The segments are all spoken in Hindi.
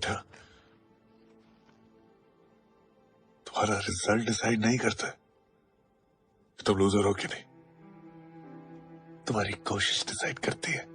बेटा, तुम्हारा रिजल्ट डिसाइड नहीं करता है तुम लूजर हो कि नहीं, तुम्हारी कोशिश डिसाइड करती है।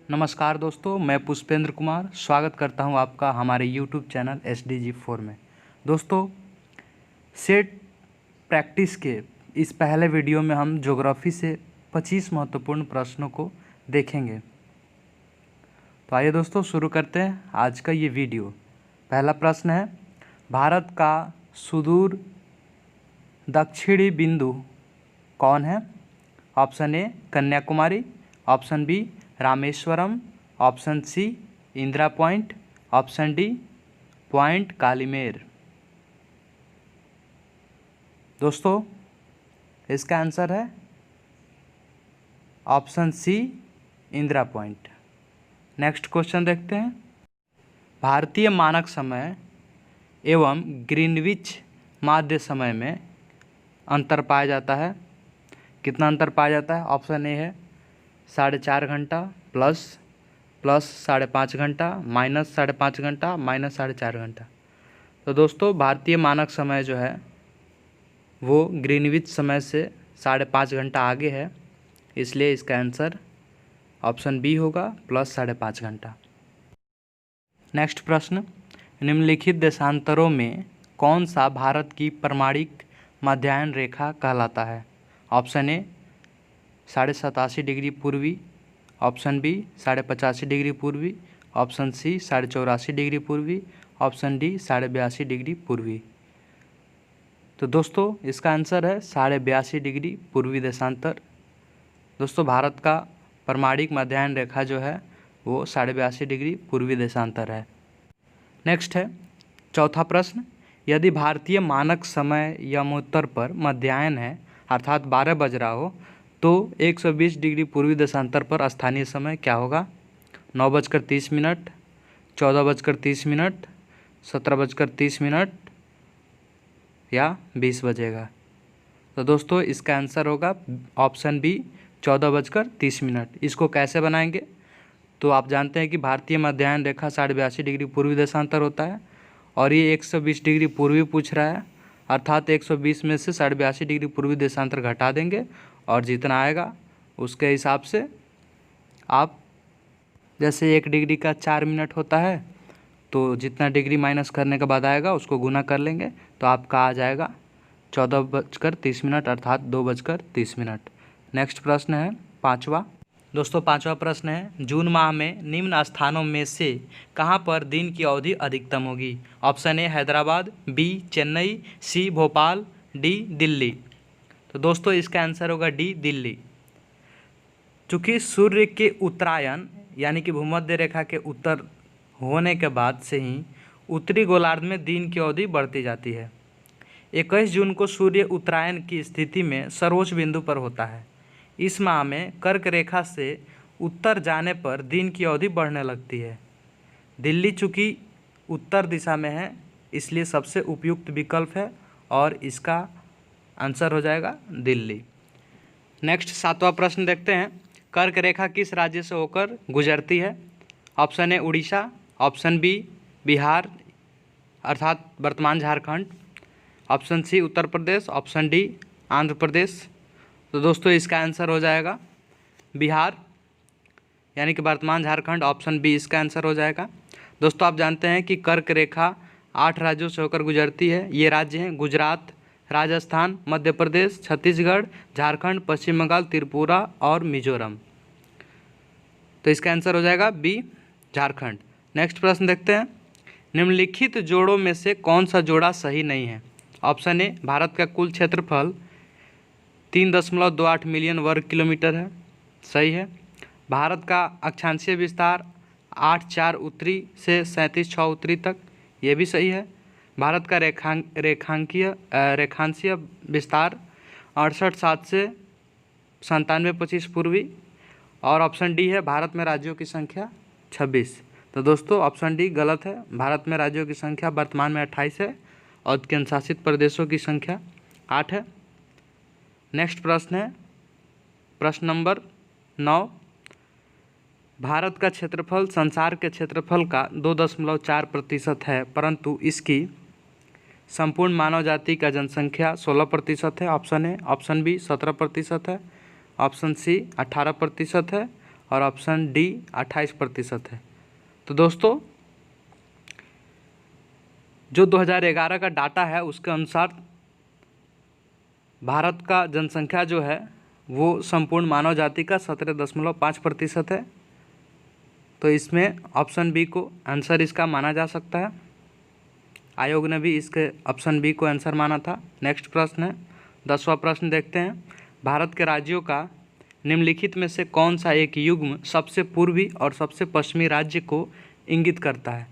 नमस्कार दोस्तों, मैं पुष्पेंद्र कुमार स्वागत करता हूं आपका हमारे YouTube चैनल SDG4 में। दोस्तों, सेट प्रैक्टिस के इस पहले वीडियो में हम ज्योग्राफी से 25 महत्वपूर्ण प्रश्नों को देखेंगे। तो आइए दोस्तों शुरू करते हैं आज का ये वीडियो। पहला प्रश्न है, भारत का सुदूर दक्षिणी बिंदु कौन है? Option A Kanyakumari, option B Rameswaram, option C Indira point, option D point Calimere. दोस्तों, इसका आंसर है option C Indira point. Next question देखते हैं। भारतीय मानक समय एवं ग्रीनविच माध्य समय में अंतर पाया जाता है। कितना अंतर पाया जाता है? ऑप्शन ए है 4.5 घंटा, प्लस 5.5 घंटा, माइनस 5.5 घंटा, माइनस 4.5 घंटा। तो दोस्तों, भारतीय मानक समय जो है वो ग्रीनविच समय से 5.5 घंटा आगे है, इसलिए इसका आंसर ऑप्शन बी होगा, प्लस 5.5 घंटा। नेक्स्ट प्रश्न, निम्नलिखित देशांतरों में कौन सा भारत की प्रमाणिक मध्याह्न रेखा कहलाता है? ऑप्शन ए 87.5 डिग्री पूर्वी, ऑप्शन बी 85.5 डिग्री पूर्वी, ऑप्शन सी 84.5 डिग्री पूर्वी, ऑप्शन डी 82.5 डिग्री पूर्वी। तो दोस्तों, इसका आंसर है 82.5 डिग्री पूर्वी देशांतर। दोस्तों, भारत का प्रमाणिक मध्याह्न रेखा जो है वो 82.5 डिग्री पूर्वी देशांतर है। नेक्स्ट है चौथा प्रश्न, यदि भारतीय मानक समय यमोत्तर पर मध्याह्न है अर्थात 12 बज रहा हो तो 120 डिग्री पूर्वी देशांतर पर स्थानीय समय क्या होगा? 9:30, 14:30, 17:30 या 20 बजेगा? तो दोस्तों, इसका आंसर होगा ऑप्शन बी 14:30। इसको कैसे बनाएंगे? तो आप जानते हैं कि भारतीय मध्याह्न रेखा 82.5 डिग्री पूर्वी देशांतर होता है और ये 120 डिग्री पूर्वी पूछ रहा है, अर्थात 120 में से 82.5 डिग्री पूर्वी देशांतर घटा देंगे और जितना आएगा उसके हिसाब से आप, जैसे 1 डिग्री का 4 मिनट होता है तो जितना डिग्री माइनस करने के बाद आएगा उसको गुना कर लेंगे, तो आपका आ जाएगा 14:30 अर्थात 2:30। नेक्स्ट प्रश्न है पाँचवा। दोस्तों, पाँचवा प्रश्न है, जून माह में निम्न स्थानों में से कहाँ पर दिन की अवधि अधिकतम होगी? Option A Hyderabad, B Chennai, C Bhopal, D Delhi. तो दोस्तों, इसका आंसर होगा डी दिल्ली। चूँकि सूर्य के उत्तरायण यानी कि भूमध्य रेखा के उत्तर होने के बाद से ही उत्तरी गोलार्ध में दिन की अवधि बढ़ती जाती है। 21 जून को सूर्य उत्तरायण की स्थिति में सर्वोच्च बिंदु पर होता है। इस माह में कर्क रेखा से उत्तर जाने पर दिन की अवधि बढ़ने लगती है। दिल्ली चूँकि उत्तर दिशा में है इसलिए सबसे उपयुक्त विकल्प है और इसका आंसर हो जाएगा दिल्ली। नेक्स्ट सातवां प्रश्न देखते हैं, कर्क रेखा किस राज्य से होकर गुजरती है? Option A Orissa, option B Bihar अर्थात वर्तमान Jharkhand, option C Uttar Pradesh, option D Andhra Pradesh. तो दोस्तों, इसका आंसर हो जाएगा बिहार यानी कि वर्तमान झारखंड, ऑप्शन बी इसका आंसर हो जाएगा। दोस्तों, आप जानते हैं कि कर्क रेखा 8 राज्यों से होकर गुजरती है। ये राज्य हैं गुजरात, राजस्थान, मध्य प्रदेश, छत्तीसगढ़, झारखंड, पश्चिम बंगाल, त्रिपुरा और मिजोरम। तो इसका आंसर हो जाएगा बी झारखंड। नेक्स्ट प्रश्न देखते हैं, निम्नलिखित जोड़ों में से कौन सा जोड़ा सही नहीं है? ऑप्शन ए भारत का कुल क्षेत्रफल 3.28 मिलियन वर्ग किलोमीटर है, सही है। भारत का अक्षांशीय विस्तार 8.4 उत्तरी से 37.6 उत्तरी तक, ये भी सही है। भारत का रेखांशीय विस्तार 68.7 से 97.25 पूर्वी, और ऑप्शन डी है भारत में राज्यों की संख्या 26। तो दोस्तों, ऑप्शन डी गलत है। भारत में राज्यों की संख्या वर्तमान में 28 है और केंद्र शासित प्रदेशों की संख्या 8 है। नेक्स्ट प्रश्न है प्रश्न नंबर 9, भारत का क्षेत्रफल संसार के क्षेत्रफल का 2.4% है, परंतु इसकी संपूर्ण मानव जाति का जनसंख्या 16% है। ऑप्शन ए। ऑप्शन बी 17% है। ऑप्शन सी 18% है और ऑप्शन डी 28% है। तो दोस्तों जो 2011 का डाटा है उसके अनुसार भारत का जनसंख्या जो है वो संपूर्ण मानव जाति का 17.5% है। तो इसमें ऑप्शन बी को आंसर इसका माना जा सकता है। आयोग ने भी इसके ऑप्शन बी को आंसर माना था। नेक्स्ट प्रश्न है 10वां प्रश्न देखते हैं। भारत के राज्यों का निम्नलिखित में से कौन सा एक युग्म सबसे पूर्वी और सबसे पश्चिमी राज्य को इंगित करता है?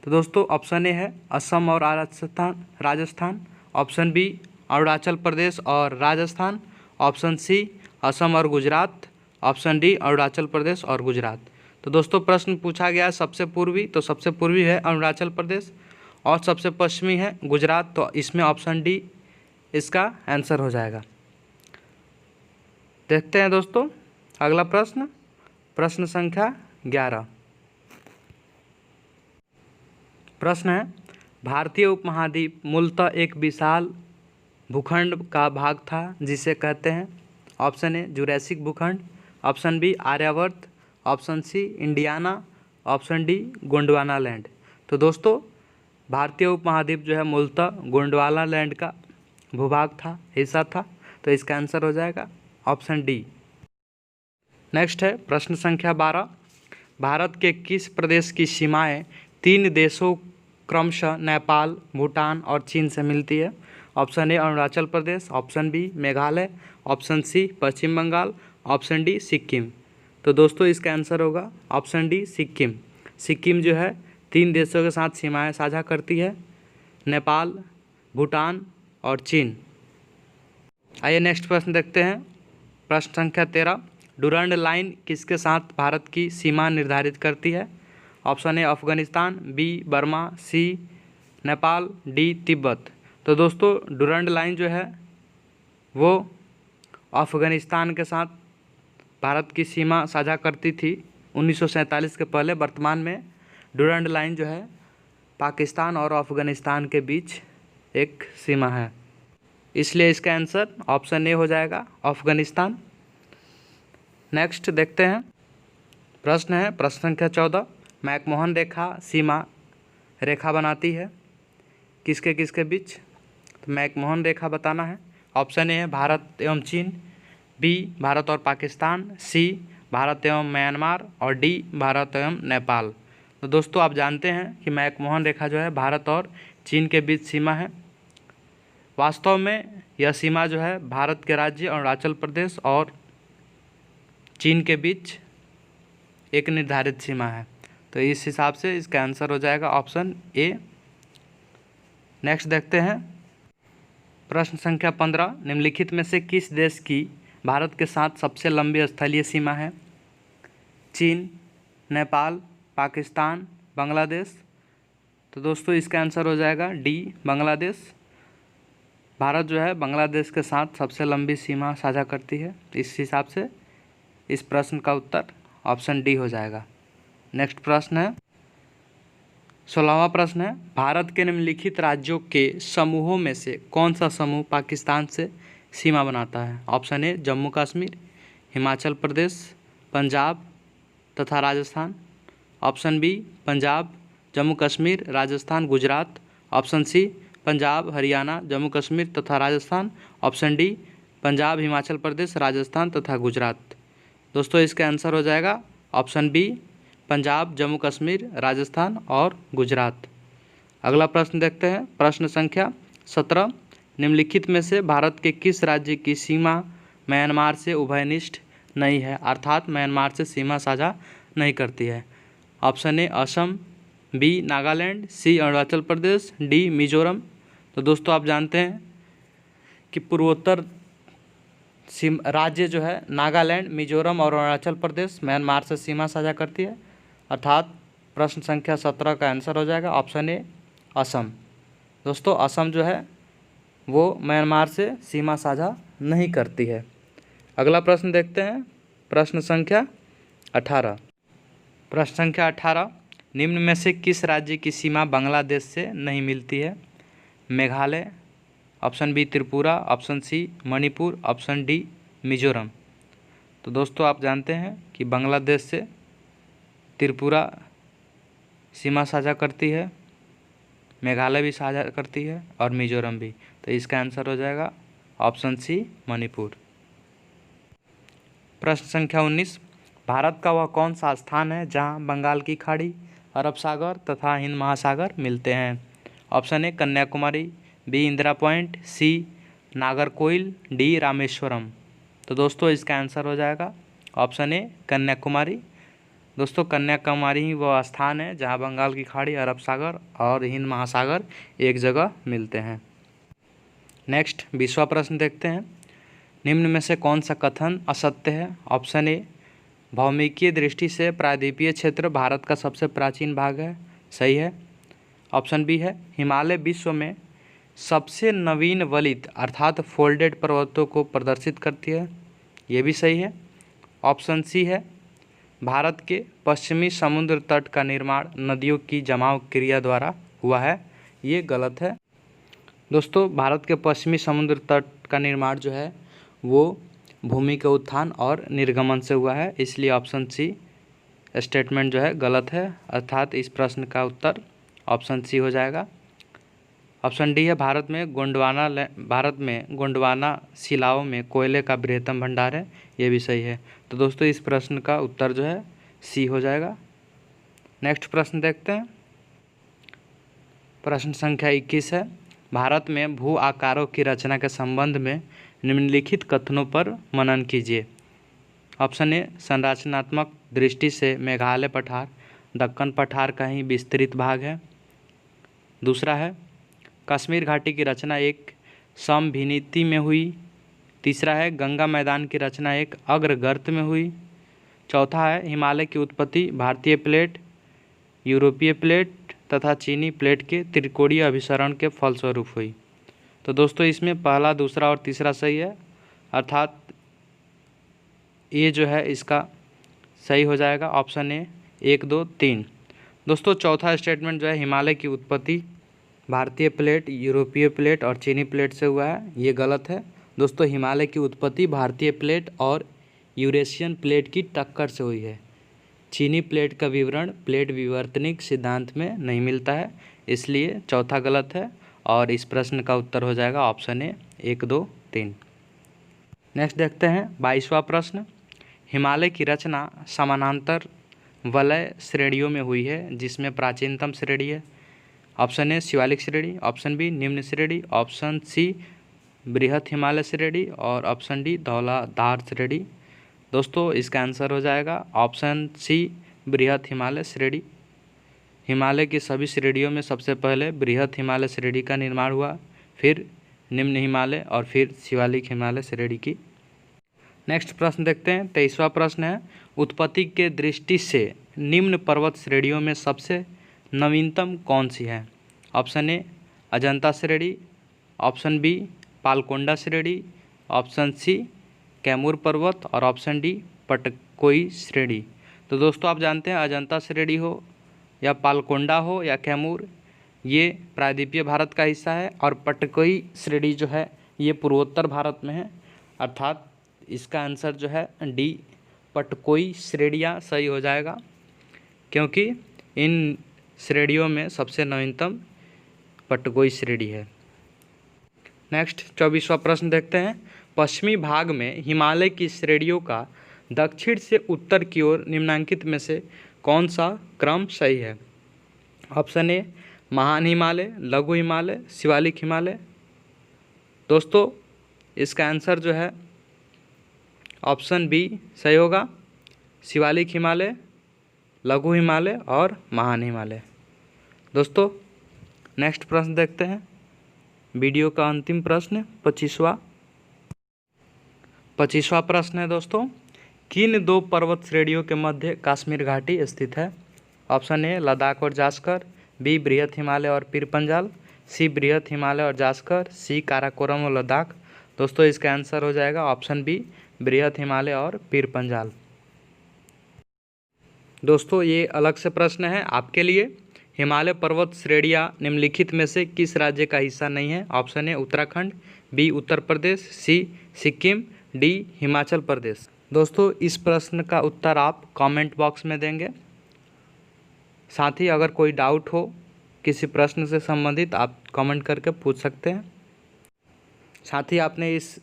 तो दोस्तों ऑप्शन ए है असम और राजस्थान। ऑप्शन बी अरुणाचल प्रदेश और राजस्थान। ऑप्शन सी असम और गुजरात। ऑप्शन डी अरुणाचल प्रदेश और गुजरात। तो दोस्तों प्रश्न पूछा गया है सबसे पूर्वी, तो सबसे पूर्वी है अरुणाचल प्रदेश और सबसे पश्चिमी है गुजरात। तो इसमें ऑप्शन डी इसका आंसर हो जाएगा। देखते हैं दोस्तों अगला प्रश्न, प्रश्न संख्या 11। प्रश्न है भारतीय उपमहाद्वीप मूलतः एक विशाल भूखंड का भाग था जिसे कहते हैं? ऑप्शन ए जुरैसिक भूखंड। Option B Aryavarta. Option C Indiana. Option D Gondwana land. तो दोस्तों भारतीय उपमहाद्वीप जो है मूलतः गोंडवाना लैंड का भूभाग था, हिस्सा था। तो इसका आंसर हो जाएगा ऑप्शन डी। नेक्स्ट है प्रश्न संख्या 12। भारत के किस प्रदेश की सीमाएं 3 देशों क्रमशः नेपाल, भूटान और चीन से मिलती है? Option A Arunachal Pradesh. Option B Meghalaya. Option C Paschim Bangal. Option D Sikkim. तो दोस्तों इसका आंसर होगा ऑप्शन डी सिक्किम। सिक्किम जो है 3 देशों के साथ सीमाएं साझा करती है, नेपाल, भूटान और चीन। आइए नेक्स्ट प्रश्न देखते हैं। प्रश्न संख्या 13। डुरंड लाइन किसके साथ भारत की सीमा निर्धारित करती है? Option A Afghanistan. B Burma. C Nepal. D Tibet. तो दोस्तों डुरंड लाइन जो है वो अफगानिस्तान के साथ भारत की सीमा साझा करती थी 1947 के पहले। वर्तमान में डुरंड लाइन जो है पाकिस्तान और अफगानिस्तान के बीच एक सीमा है, इसलिए इसका आंसर ऑप्शन ए हो जाएगा अफगानिस्तान। नेक्स्ट देखते हैं प्रश्न है प्रश्न संख्या 14। मैकमोहन रेखा सीमा रेखा बनाती है किसके किसके बीच? तो मैकमोहन रेखा बताना है। ऑप्शन ए है भारत एवं चीन। बी भारत और पाकिस्तान। सी भारत एवं म्यांमार और डी भारत एवं नेपाल। तो दोस्तों आप जानते हैं कि मैकमोहन रेखा जो है भारत और चीन के बीच सीमा है। वास्तव में यह सीमा जो है भारत के राज्य अरुणाचल प्रदेश और चीन के बीच एक निर्धारित सीमा है। तो इस हिसाब से इसका आंसर हो जाएगा ऑप्शन ए। नेक्स्ट देखते हैं प्रश्न संख्या 15। निम्नलिखित में से किस देश की भारत के साथ सबसे लंबी स्थलीय सीमा है? चीन, नेपाल, पाकिस्तान, बांग्लादेश। तो दोस्तों इसका आंसर हो जाएगा डी बांग्लादेश। भारत जो है बांग्लादेश के साथ सबसे लंबी सीमा साझा करती है। इस हिसाब से इस प्रश्न का उत्तर ऑप्शन डी हो जाएगा। नेक्स्ट प्रश्न है 16वां प्रश्न है भारत के निम्नलिखित राज्यों के समूहों में से कौन सा समूह पाकिस्तान से सीमा बनाता है? ऑप्शन ए जम्मू कश्मीर, हिमाचल प्रदेश, पंजाब तथा Rajasthan. Option B Punjab, Jammu Kashmir, Rajasthan, Gujarat. Option C Punjab, Haryana, Jammu Kashmir तथा राजस्थान। ऑप्शन डी पंजाब, हिमाचल प्रदेश, राजस्थान तथा गुजरात। दोस्तों इसका आंसर हो जाएगा ऑप्शन बी पंजाब, जम्मू कश्मीर, राजस्थान और गुजरात। अगला प्रश्न देखते हैं प्रश्न संख्या 17। निम्नलिखित में से भारत के किस राज्य की सीमा म्यांमार से उभयनिष्ठ नहीं है, अर्थात म्यांमार से सीमा साझा नहीं करती है? Option A Assam. B Nagaland. C Arunachal Pradesh. D Mizoram. तो दोस्तों आप जानते हैं कि पूर्वोत्तर राज्य जो है नागालैंड, मिजोरम और अरुणाचल प्रदेश म्यांमार से सीमा साझा करती है, अर्थात प्रश्न संख्या 17 का आंसर हो जाएगा ऑप्शन ए असम। दोस्तों असम जो है वो म्यांमार से सीमा साझा नहीं करती है। अगला प्रश्न देखते हैं प्रश्न संख्या 18। प्रश्न संख्या 18, निम्न में से किस राज्य की सीमा बांग्लादेश से नहीं मिलती है? Meghalaya, option B Tripura, option C Manipur, option D Mizoram. तो दोस्तों आप जानते हैं कि बांग्लादेश से त्रिपुरा सीमा साझा करती है, मेघालय भी साझा करती है और मिजोरम भी। तो इसका आंसर हो जाएगा ऑप्शन सी मणिपुर। प्रश्न संख्या 19, भारत का वह कौन सा स्थान है जहां बंगाल की खाड़ी, अरब सागर तथा हिंद महासागर मिलते हैं? Option A Kanyakumari, B Indira point, C Nagercoil, D Rameswaram. तो दोस्तों इसका आंसर हो जाएगा ऑप्शन ए कन्याकुमारी। दोस्तों कन्याकुमारी ही वह स्थान है जहां बंगाल की खाड़ी, अरब सागर और हिंद महासागर एक जगह मिलते हैं। नेक्स्ट 20वां प्रश्न देखते हैं, निम्न में से कौन सा कथन असत्य है? ऑप्शन ए भौमिकीय दृष्टि से प्रायद्वीपीय क्षेत्र भारत का सबसे प्राचीन भाग है, सही है। ऑप्शन बी है हिमालय विश्व में सबसे नवीन वलित अर्थात फोल्डेड पर्वतों को प्रदर्शित करती है, ये भी सही है। ऑप्शन सी है भारत के पश्चिमी समुद्र तट का निर्माण नदियों की जमाव क्रिया द्वारा हुआ है, ये गलत है। दोस्तों भारत के पश्चिमी समुद्र तट का निर्माण जो है वो भूमि के उत्थान और निर्गमन से हुआ है, इसलिए ऑप्शन सी स्टेटमेंट जो है गलत है, अर्थात इस प्रश्न का उत्तर ऑप्शन सी हो जाएगा। ऑप्शन डी है भारत में गोंडवाना शिलाओं में कोयले का बृहत्तम भंडार है, ये भी सही है। तो दोस्तों इस प्रश्न का उत्तर जो है सी हो जाएगा। नेक्स्ट प्रश्न देखते हैं, प्रश्न संख्या 21 है, भारत में भू आकारों की रचना के संबंध में निम्नलिखित कथनों पर मनन कीजिए। ऑप्शन ए संरचनात्मक दृष्टि से मेघालय पठार दक्कन पठार का ही विस्तृत भाग है। दूसरा है कश्मीर घाटी की रचना एक समभिनीति में हुई। तीसरा है गंगा मैदान की रचना एक अग्रगर्त में हुई। चौथा है हिमालय की उत्पत्ति भारतीय प्लेट, यूरोपीय प्लेट तथा चीनी प्लेट के त्रिकोणीय अभिसरण के फलस्वरूप हुई। तो दोस्तों इसमें पहला, दूसरा और तीसरा सही है, अर्थात ये जो है इसका सही हो जाएगा ऑप्शन ए 1, 2, 3। दोस्तों चौथा स्टेटमेंट जो है हिमालय की उत्पत्ति भारतीय प्लेट, यूरोपीय प्लेट और चीनी प्लेट से हुआ है, ये गलत है। दोस्तों हिमालय की उत्पत्ति भारतीय प्लेट और यूरेशियन प्लेट की टक्कर से हुई है। चीनी प्लेट का विवरण प्लेट विवर्तनिक सिद्धांत में नहीं मिलता है, इसलिए चौथा गलत है और इस प्रश्न का उत्तर हो जाएगा ऑप्शन ए 1, 2, 3। नेक्स्ट देखते हैं 22वां प्रश्न, हिमालय की रचना समानांतर वलय श्रेणियों में हुई है जिसमें प्राचीनतम श्रेणी है। ऑप्शन ए शिवालिक श्रेणी, ऑप्शन बी निम्न श्रेणी, ऑप्शन सी बृहत हिमालय श्रेणी और ऑप्शन डी धौलाधार श्रेणी। दोस्तों इसका आंसर हो जाएगा ऑप्शन सी बृहत हिमालय श्रेणी। हिमालय की सभी श्रेणियों में सबसे पहले बृहत हिमालय श्रेणी का निर्माण हुआ, फिर निम्न हिमालय और फिर शिवालिक हिमालय श्रेणी की। नेक्स्ट प्रश्न देखते हैं 23वां प्रश्न है, उत्पत्ति के दृष्टि से निम्न पर्वत श्रेणियों में सबसे नवीनतम कौन सी है? ऑप्शन ए अजंता श्रेणी, ऑप्शन बी पालकोंडा श्रेणी, ऑप्शन सी कैमूर पर्वत और ऑप्शन डी पटकोई श्रेणी। तो दोस्तों आप जानते हैं अजंता श्रेणी हो या पालकोंडा हो या कैमूर, ये प्रायद्वीपीय भारत का हिस्सा है और पटकोई श्रेणी जो है ये पूर्वोत्तर भारत में है, अर्थात इसका आंसर जो है डी पटकोई श्रेणियाँ सही हो जाएगा, क्योंकि इन श्रेणियों में सबसे नवीनतम पटकोई श्रेणी है। नेक्स्ट 24वां प्रश्न देखते हैं, पश्चिमी भाग में हिमालय की श्रेणियों का दक्षिण से उत्तर की ओर निम्नांकित में से कौन सा क्रम सही है? ऑप्शन ए महान हिमालय, लघु हिमालय, शिवालिक हिमालय। दोस्तों इसका आंसर जो है ऑप्शन बी सही होगा, शिवालिक हिमालय, लघु हिमालय और महान हिमालय। दोस्तों नेक्स्ट प्रश्न देखते हैं, वीडियो का अंतिम प्रश्न 25वां प्रश्न है दोस्तों, किन दो पर्वत श्रेणियों के मध्य कश्मीर घाटी स्थित है? ऑप्शन ए लद्दाख और जास्कर, बी बृहत हिमालय और पीर पंजाल, सी बृहत हिमालय और जास्कर, सी काराकोरम और लद्दाख। दोस्तों इसका आंसर हो जाएगा ऑप्शन बी बृहत हिमालय और पीर पंजाल। दोस्तों ये अलग से प्रश्न है आपके लिए। हिमालय पर्वत श्रेणियाँ निम्नलिखित में से किस राज्य का हिस्सा नहीं है? Option A Uttarakhand, B Uttar Pradesh, C Sikkim, D Himachal Pradesh. दोस्तों इस प्रश्न का उत्तर आप कमेंट बॉक्स में देंगे। साथ ही अगर कोई डाउट हो किसी प्रश्न से संबंधित आप कमेंट करके पूछ सकते हैं। साथ ही आपने इस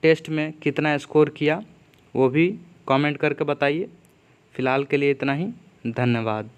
टेस्ट में कितना स्कोर किया वो भी कमेंट करके बताइए। फ़िलहाल के लिए इतना ही, धन्यवाद।